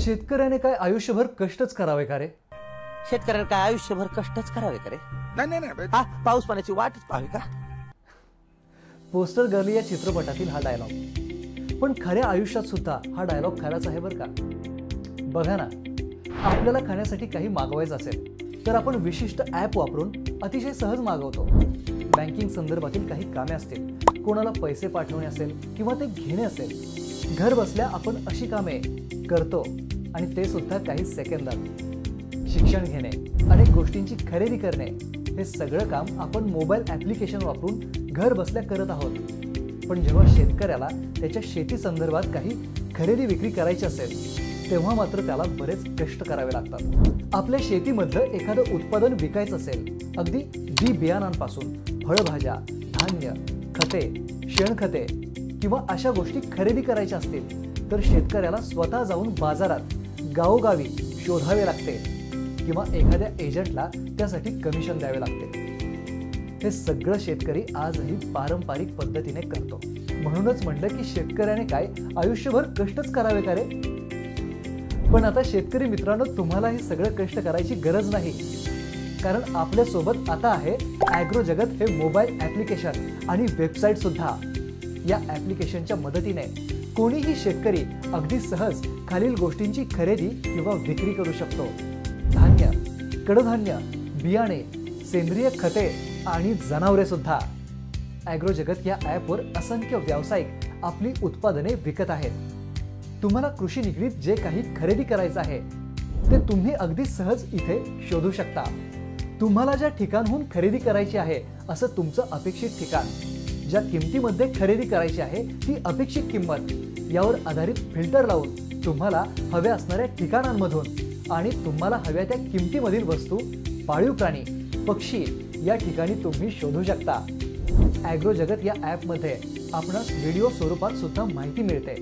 शेतकऱ्याने काय आयुष्यभर कष्टच करावे का रे? शेतकऱ्याने काय आयुष्यभर कष्टच करावे का रे? नाही हा पाऊस पाण्याची वाटच पाहावी का? पोस्टर गर्ली या चित्रपटातील हा डायलॉग, पण खऱ्या आयुष्यात सुद्धा हा डायलॉग खराच आहे बरं का. बघा ना, आपल्याला खाण्यासाठी काही मागवायचं असेल तर आपण विशिष्ट ॲप वापरून अतिशय सहज मागवतो. बँकिंग संदर्भातील काही कामे असतील, कोणाला पैसे पाठवणे असेल किंवा ते घेणे असेल, घर बसल्या आपण अशी कामे करतो आणि ते सुद्धा काही सेकंदात. शिक्षण घेणे, अनेक गोष्टींची खरेदी करणे, हे सगळं काम आपण मोबाईल ॲप्लिकेशन वापरून घर बसल्या करत आहोत. पण जेव्हा शेतकऱ्याला त्याच्या शेती संदर्भात काही खरेदी विक्री करायची असेल तेव्हा मात्र त्याला बरेच कष्ट करावे लागतात. आपल्या शेतीमधलं एखादं उत्पादन विकायचं असेल, अगदी बी बियाणांपासून फळभाज्या, धान्य, खते, शेणखते किंवा अशा गोष्टी खरेदी करायच्या असतील तर शेतकऱ्याला स्वतः जाऊन बाजारात गावोगावी शोधावे लागते किंवा एखाद्या एजंटला त्यासाठी कमिशन द्यावे लागते. हे सगळं शेतकरी आजही पारंपरिक पद्धतीने करतो. म्हणूनच म्हणलं की शेतकऱ्याने काय आयुष्यभर कष्टच करावे का रे? पण आता शेतकरी मित्रांनो, तुम्हाला हे सगळं कष्ट करायची गरज नाही, कारण आपल्या सोबत आता आहे ॲग्रो जगत हे मोबाईल ॲप्लिकेशन आणि वेबसाईट सुद्धा. या ॲप्लिकेशनच्या मदतीने कोणीही शेतकरी अगदी सहज खालील गोष्टींची खरेदी किंवा विक्री करू शकतो. धान्य, कडधान्य, बियाणे, सेंद्रिय खते आणि जनावरे सुद्धा. ॲग्रो जगत या ॲपवर असंख्य व्यावसायिक आपली उत्पादने विकत आहेत. तुम्हाला कृषी निगडीत जे काही खरेदी करायचं आहे ते तुम्ही अगदी सहज इथे शोधू शकता. तुम्हाला ज्या ठिकाणहून खरेदी करायची आहे असं तुमचं अपेक्षित ठिकाण, ज्या किमतीमध्ये खरेदी करायची आहे ती अपेक्षित किंमत, यावर आधारित फिल्टर लावून तुम्हाला हव्या असणाऱ्या ठिकाणांमधून आणि तुम्हाला हव्या त्या किमतीमधील वस्तू, पाळीव प्राणी, पक्षी या ठिकाणी तुम्ही शोधू शकता. ॲग्रो जगत या ॲपमध्ये आपणास व्हिडिओ स्वरूपात सुद्धा माहिती मिळते.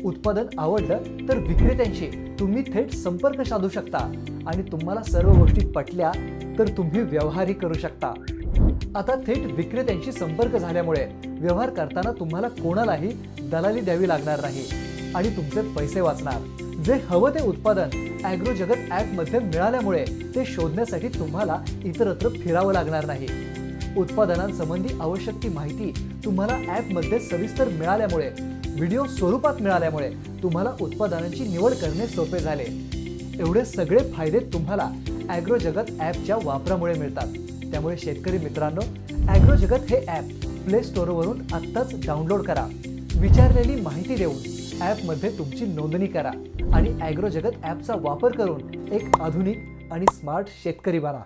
उत्पादन आवडलं तर विक्रेत्यांशी तुम्ही थेट संपर्क साधू शकता आणि तुम्हाला सर्व गोष्टी पटल्या तर तुम्ही व्यवहारही करू शकता. आता थेट विक्रेत्यांशी संपर्क झाल्यामुळे व्यवहार करताना तुम्हाला कोणालाही दलाली द्यावी लागणार नाही आणि तुमचे पैसे वाचणार. जे हवं ते उत्पादन ॲग्रो जगत ॲपमध्ये मिळाल्यामुळे ते शोधण्यासाठी तुम्हाला इतरत्र फिरावं लागणार नाही. उत्पादनांसंबंधी आवश्यक ती माहिती तुम्हाला ॲपमध्ये सविस्तर मिळाल्यामुळे, व्हिडिओ स्वरूपात मिळाल्यामुळे तुम्हाला उत्पादनांची निवड करणे सोपे झाले. एवढे सगळे फायदे तुम्हाला ॲग्रो जगत ॲपच्या वापरामुळे मिळतात. त्यामुळे शेतकरी मित्रांनो, ॲग्रो जगत हे ॲप प्ले स्टोअरवरून आत्ताच डाउनलोड करा. विचारलेली माहिती देऊन ॲपमध्ये तुमची नोंदणी करा आणि ॲग्रो जगत ॲपचा वापर करून एक आधुनिक आणि स्मार्ट शेतकरी बना.